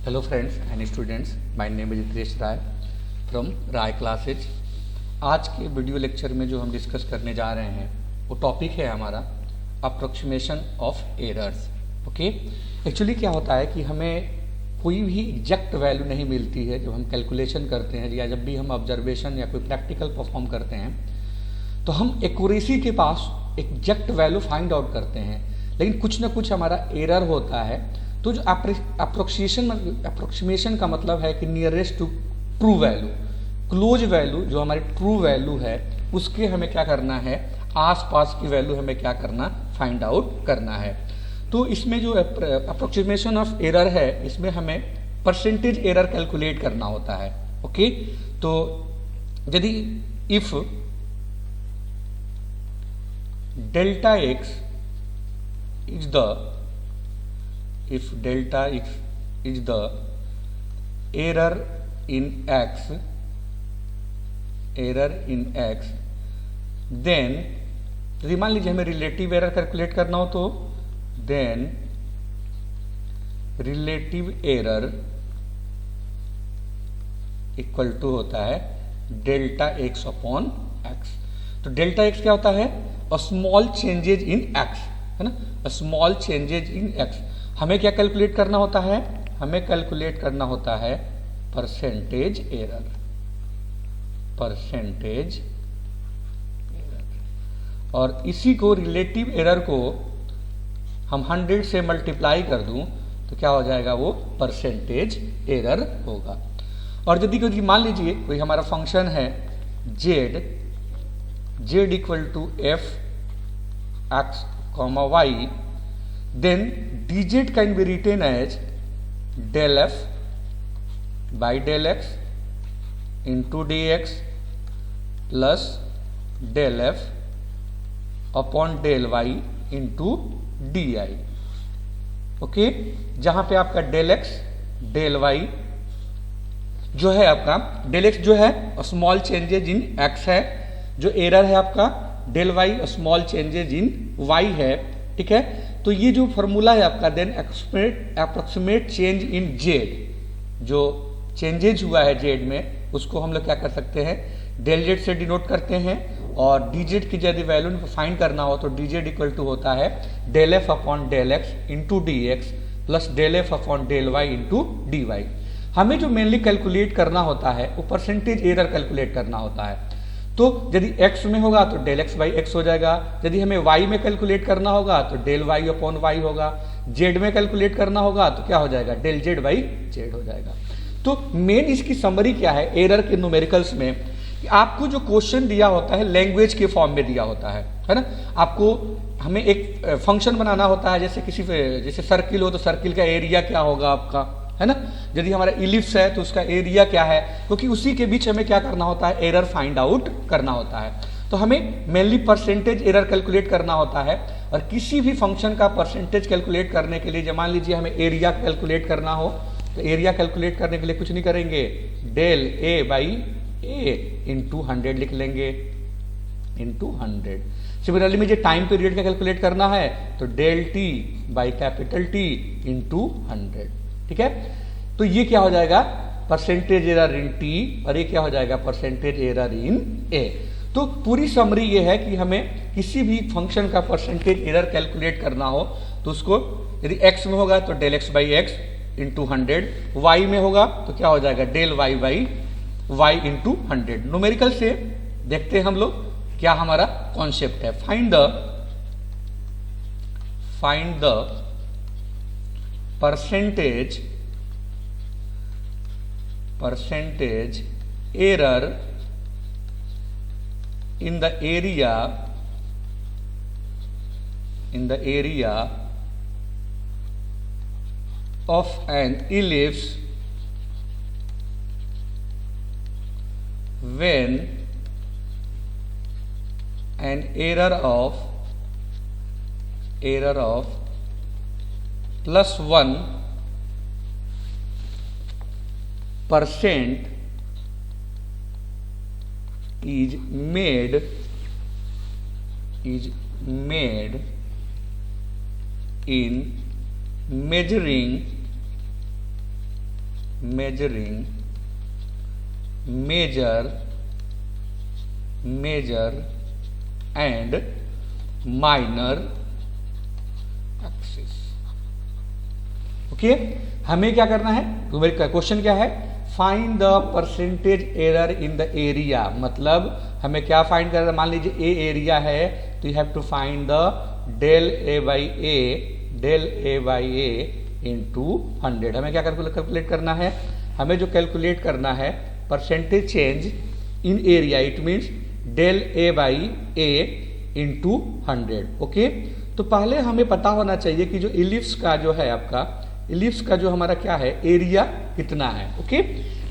Hello friends and students, my name is Hitesh Rai from Rai Classes। आज के video lecture में जो हम डिस्कस करने जा रहे हैं वो टॉपिक है हमारा approximation of errors. Okay, actually क्या होता है कि हमें कोई भी एग्जैक्ट वैल्यू नहीं मिलती है जब हम कैलकुलेशन करते हैं या जब भी हम ऑब्जर्वेशन या कोई प्रैक्टिकल परफॉर्म करते हैं तो हम एक्यूरेसी के पास एग्जैक्ट वैल्यू फाइंड आउट करते हैं, लेकिन कुछ ना कुछ हमारा एरर होता है। तो जो अप्रोक्सीमेशन का मतलब है कि nearest to true value, close value जो हमारी ट्रू वैल्यू है उसके हमें क्या करना है, आसपास की वैल्यू हमें क्या करना, फाइंड आउट करना है। तो इसमें जो अप्रोक्सीमेशन ऑफ एरर है इसमें हमें परसेंटेज एरर कैलकुलेट करना होता है। ओके, तो यदि if delta x is the if delta x is the error in x then यदि मान लीजिए हमें रिलेटिव एरर कैलकुलेट करना हो तो then relative error equal to होता है डेल्टा एक्स अपॉन एक्स। तो डेल्टा एक्स क्या होता है, स्मॉल चेंजेज इन एक्स, है ना, स्मॉल चेंजेज इन एक्स। हमें क्या कैलकुलेट करना होता है, हमें कैलकुलेट करना होता है परसेंटेज एरर, परसेंटेज एरर। और इसी को रिलेटिव एरर को हम 100 से मल्टीप्लाई कर दूं तो क्या हो जाएगा, वो परसेंटेज एरर होगा। और यदि मान लीजिए कोई हमारा फंक्शन है z equal to f x comma y, then dz can be written as del f by del x into dx plus del f upon del y into di। Okay, जहां पे आपका del x del y जो है, आपका del x जो है small changes इन x है, जो एरर है आपका del y small changes in y है। ठीक है, तो ये जो फॉर्मूला है आपका then approximate change in z, जो चेंजेज हुआ है जेड में उसको हम लोग क्या कर सकते हैं, डेल जेड से डिनोट करते हैं। और डी जेड की यदि वैल्यू फाइंड करना हो तो डी जेड इक्वल टू होता है del f upon del x into d x plus del f upon del y into d y. हमें जो मेनली कैलकुलेट करना होता है वो परसेंटेज एरर कैलकुलेट करना होता है। तो यदि x में होगा तो डेल एक्स बाई एक्स हो जाएगा, यदि हमें y में कैलकुलेट करना होगा तो डेल y अपॉन वाई होगा, z में कैलकुलेट करना होगा तो क्या हो जाएगा, डेल z बाई जेड हो जाएगा। तो मेन इसकी समरी क्या है एरर के न्यूमेरिकल्स में, कि आपको जो क्वेश्चन दिया होता है लैंग्वेज के फॉर्म में दिया होता है ना। आपको हमें एक फंक्शन बनाना होता है, जैसे सर्किल हो तो सर्किल का एरिया क्या होगा आपका, है ना। यदि हमारा इलिप्स है तो उसका एरिया क्या है, क्योंकि उसी के बीच हमें क्या करना होता है, एरर फाइंड आउट करना होता है। तो हमें मेनली परसेंटेज एरर कैलकुलेट करना होता है। और किसी भी फंक्शन का परसेंटेज कैलकुलेट करने के लिए, जब मान लीजिए हमें एरिया कैलकुलेट करना हो तो एरिया कैलकुलेट करने के लिए कुछ नहीं करेंगे, del a by a into 100 लिख लेंगे, इंटू 100। सिमिलरली मुझे टाइम पीरियड का कैलकुलेट करना है तो del t by capital t into 100। ठीक है, तो ये क्या हो जाएगा, परसेंटेज एरर इन टी, और ये क्या हो जाएगा, परसेंटेज एरर इन ए। तो पूरी समरी ये है कि हमें किसी भी फंक्शन का परसेंटेज एरर कैलकुलेट करना हो तो उसको यदि x में होगा तो del x by x into 100, y में होगा तो क्या हो जाएगा, del y by y into 100। Numerical से देखते हैं हम लोग क्या हमारा कॉन्सेप्ट है। Find the percentage error in the area of an ellipse when an error of +1% is made in measuring measure and minor axis। Okay, हमें क्या करना है, क्वेश्चन क्या है, find the percentage error in the area. मतलब हमें क्या find करना है, मान लीजिए ए एरिया है तो you have to find the del a by a into 100। हमें क्या कैलकुलेट करना है, हमें जो कैलकुलेट करना है percentage change in area, it means del a by a into 100। Okay, तो पहले हमें पता होना चाहिए कि जो इलिप्स का जो है आपका, इलिप्स का जो हमारा क्या है एरिया कितना है। ओके,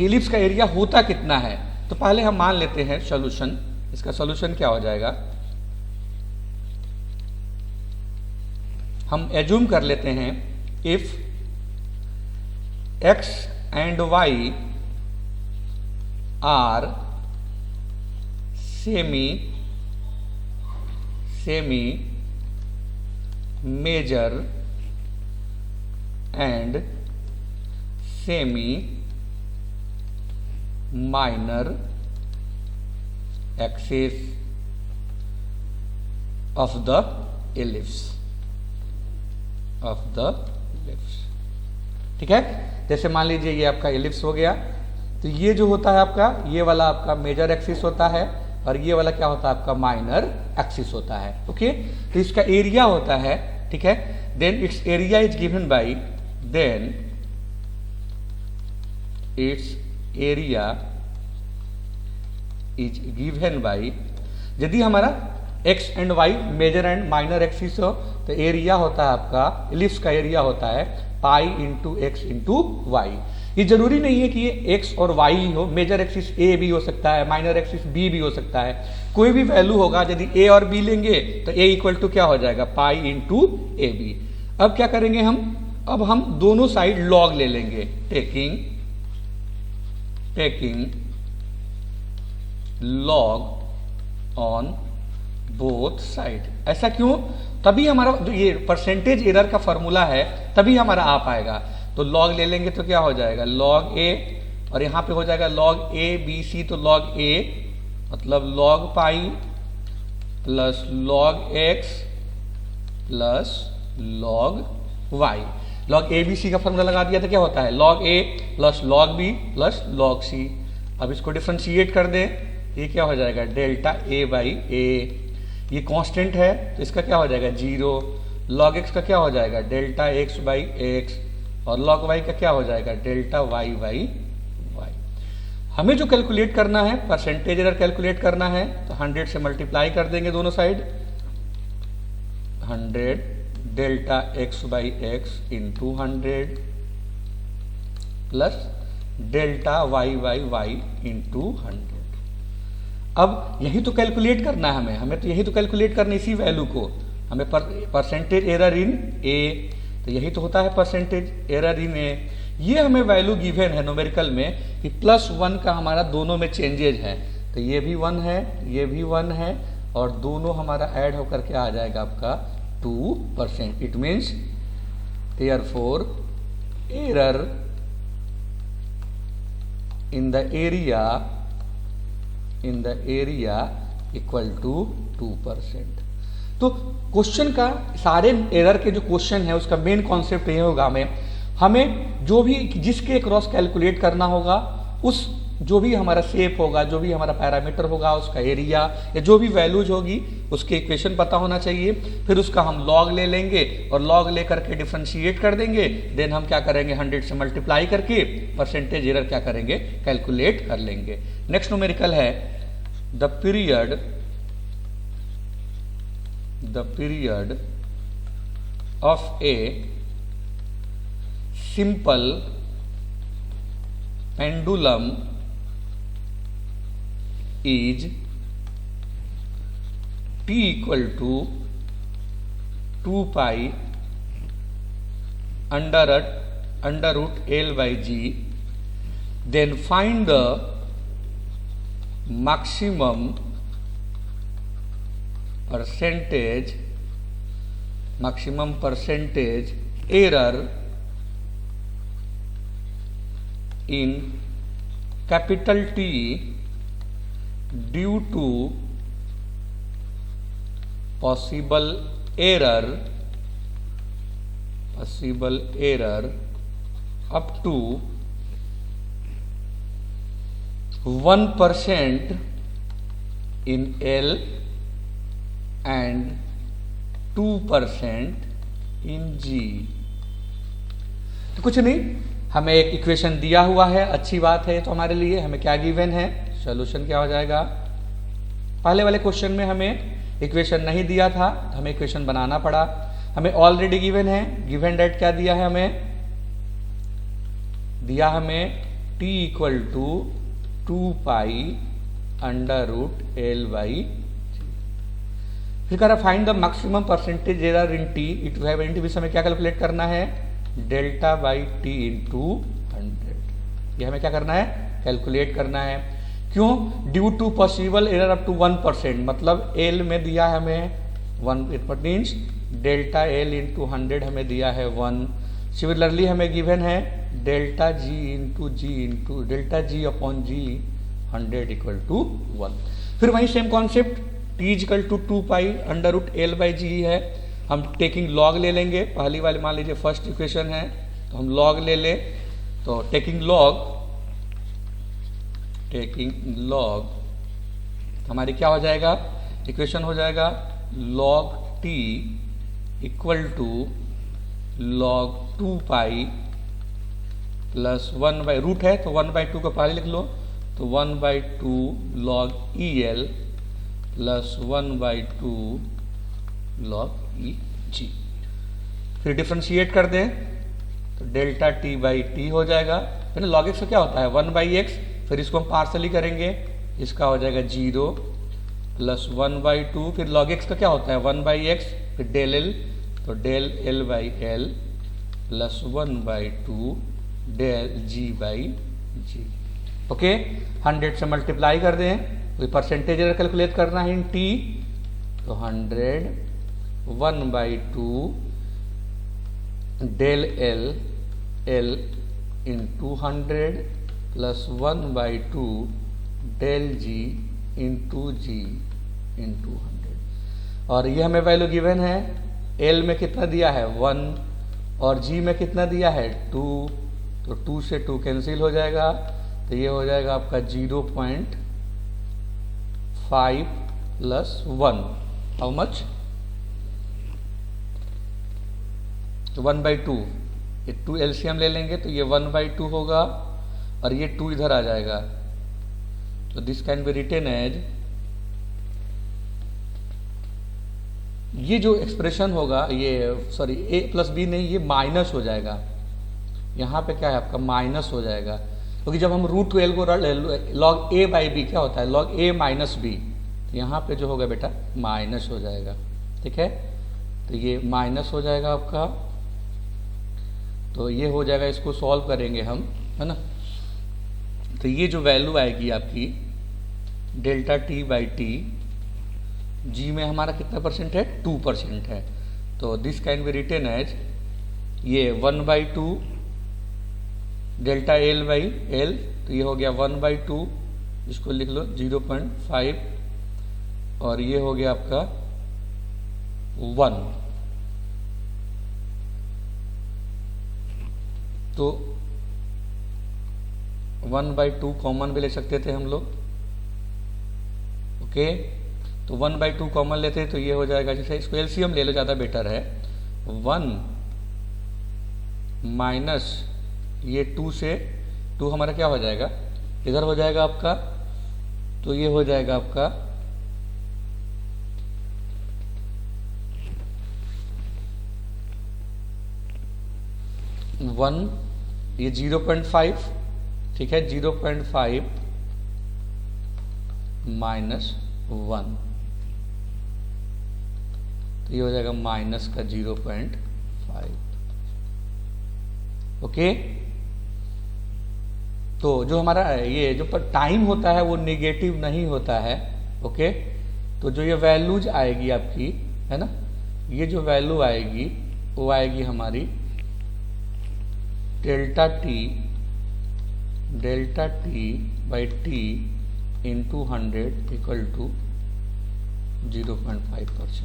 इलिप्स का एरिया होता कितना है, तो पहले हम मान लेते हैं सॉल्यूशन। इसका सॉल्यूशन क्या हो जाएगा, हम एज्यूम कर लेते हैं if x and y are semi major and semi minor axis of the ellipse. ठीक है, जैसे मान लीजिए ये आपका इलिप्स हो गया, तो ये जो होता है आपका, ये वाला आपका मेजर एक्सिस होता है और ये वाला क्या होता है आपका माइनर एक्सिस होता है। ओके, तो इसका एरिया होता है, ठीक है, then its area is given by, then its area is given by, यदि हमारा x and y major and minor axis हो तो एरिया होता है आपका, इलिप्स का एरिया होता है pi into x into y. ये जरूरी नहीं है कि ये एक्स और वाई ही हो, मेजर एक्सिस ए भी हो सकता है, माइनर एक्सिस बी भी हो सकता है, कोई भी वैल्यू होगा। यदि ए और बी लेंगे तो ए इक्वल टू क्या हो जाएगा, पाई इंटू ए बी। अब क्या करेंगे हम, अब हम दोनों साइड लॉग ले लेंगे, taking log on both side. ऐसा क्यों, तभी हमारा जो ये परसेंटेज एरर का फॉर्मूला है तभी हमारा आ पाएगा। तो लॉग ले लेंगे तो क्या हो जाएगा, लॉग ए, और यहाँ पे हो जाएगा लॉग ए बी सी, तो लॉग ए मतलब log pi plus log X plus log Y. Log A B C का फॉर्मूला लगा दिया तो क्या होता है, log A plus log B plus log C. अब इसको डिफ्रेंशिएट कर दें, ये क्या हो जाएगा, डेल्टा ए बाई ए। ये कांस्टेंट है तो इसका क्या हो जाएगा 0। लॉग एक्स का क्या हो जाएगा, डेल्टा एक्स बाई एक्स, और लॉग वाई का क्या हो जाएगा, डेल्टा वाई बाई वाई। हमें जो कैलकुलेट करना है, परसेंटेज एरर कैलकुलेट करना है, तो 100 से मल्टीप्लाई कर देंगे दोनों side, 100 delta x by x into 100 plus delta y by y into 100। अब यही तो कैलकुलेट करना है हमें तो यही तो कैलकुलेट करना है इसी वैल्यू को, हमें परसेंटेज एरर इन ए, तो यही तो होता है परसेंटेज एरर इन ए। ये हमें वैल्यू गिवन है न्यूमेरिकल में कि +1 का हमारा दोनों में चेंजेज है, तो ये भी 1 है, ये भी 1 है, और दोनों हमारा ऐड होकर के आ जाएगा आपका 2%। It means therefore error in the area equal to 2%। तो क्वेश्चन का, सारे एरर के जो क्वेश्चन है उसका मेन कॉन्सेप्ट ये होगा, हमें जो भी जिसके क्रॉस कैलकुलेट करना होगा, उस जो भी हमारा शेप होगा, जो भी हमारा पैरामीटर होगा, उसका एरिया या जो भी वैल्यूज होगी उसके इक्वेशन पता होना चाहिए। फिर उसका हम लॉग ले लेंगे और लॉग लेकर के डिफ्रेंशिएट कर देंगे, देन हम क्या करेंगे 100 से मल्टीप्लाई करके परसेंटेज एरर क्या करेंगे, कैलकुलेट कर लेंगे। नेक्स्ट न्यूमेरिकल है the period of a simple pendulum is t equal to 2 pi under root L by G, then find the maximum percentage error in capital T due to possible error up to 1% in L and 2% in G। तो कुछ नहीं, हमें एक equation दिया हुआ है, अच्छी बात है। तो हमारे लिए हमें क्या गिवन है, सॉल्यूशन क्या हो जाएगा। पहले वाले क्वेश्चन में हमें इक्वेशन नहीं दिया था, हमें इक्वेशन बनाना पड़ा। हमें ऑलरेडी गिवन है, गिवन डेट क्या दिया है, हमें दिया हमें t equal to 2 pi under root L by. फिर कह रहा find the maximum percentage error in t, it have in t भी हमें क्या कैलकुलेट करना है, डेल्टा बाई टी इंटू 100। ये हमें क्या करना है, कैलकुलेट करना है। क्यों, due to possible error up to 1%, मतलब एल में दिया है हमें 1, it means delta L into 100 हमें दिया है 1। सिमिलरली हमें गिवन है delta G into delta G upon G 100 equal to 1। फिर वही same concept, T equal to 2 pi under root L by G है। हम टेकिंग लॉग ले लेंगे, पहली वाली मान लीजिए फर्स्ट इक्वेशन है तो हम लॉग ले ले, तो टेकिंग लॉग हमारी क्या हो जाएगा, इक्वेशन हो जाएगा log T equal to log 2 pi plus 1 by root है तो 1/2 को पहले लिख लो, तो 1/2 log E L plus 1/2 log E G. फिर डिफ्रेंशिएट कर दें तो डेल्टा टी बाई टी हो जाएगा, है ना। लॉग एक्स का क्या होता है 1/x, फिर इसको हम पार्सली करेंगे, इसका हो जाएगा 0 प्लस 1/2। फिर लॉग एक्स का क्या होता है 1/x, फिर डेल एल, तो del l by l plus 1/2 del g by g. Okay, 100 से मल्टीप्लाई कर दें, कोई परसेंटेज एरर कैलकुलेट करना है इन टी, तो 100 1/2 del L L into 100 plus 1/2 del G into 100। और ये हमें वैल्यू गिवन है, एल में कितना दिया है 1 और जी में कितना दिया है 2, तो 2 से 2 कैंसिल हो जाएगा, तो ये हो जाएगा आपका 0.5 प्लस 1, हाउ मच, तो 1/2। ये 2 एलसीएम ले लेंगे तो ये 1/2 होगा और ये 2 इधर आ जाएगा, तो this can be written as, ये जो एक्सप्रेशन होगा ये सॉरी ए प्लस बी नहीं, ये माइनस हो जाएगा। यहाँ पे क्या है आपका माइनस हो जाएगा, क्योंकि जब हम रूट 12 को लॉग ए बाई बी क्या होता है लॉग ए माइनस बी, तो यहाँ पे जो होगा बेटा माइनस हो जाएगा, ठीक है। तो ये माइनस हो जाएगा आपका, तो ये हो जाएगा, इसको सॉल्व करेंगे हम, है ना। तो ये जो वैल्यू आएगी आपकी delta t by t, g में हमारा कितना परसेंट है 2% है, तो this can be written as ये 1/2 डेल्टा एल बाई एल, तो ये हो गया 1/2, इसको लिख लो 0.5 और ये हो गया आपका 1। तो 1/2 कॉमन भी ले सकते थे हम लोग, ओके। तो 1/2 कॉमन लेते हैं तो ये हो जाएगा, जैसे इसको एलसीएम ले लो ज़्यादा बेटर है, 1 माइनस ये 2 से 2 हमारा क्या हो जाएगा इधर हो जाएगा आपका, तो ये हो जाएगा आपका 1, ये 0.5, ठीक है, 0.5 माइनस 1, तो ये हो जाएगा माइनस का 0.5, ओके। तो जो हमारा ये जो टाइम होता है वो नेगेटिव नहीं होता है, ओके। तो जो ये वैल्यूज आएगी आपकी, है ना, ये जो वैल्यू आएगी वो आएगी हमारी delta T delta t by t into 100 equal to 0.5%.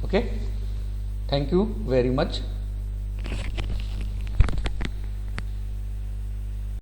Okay, thank you very much.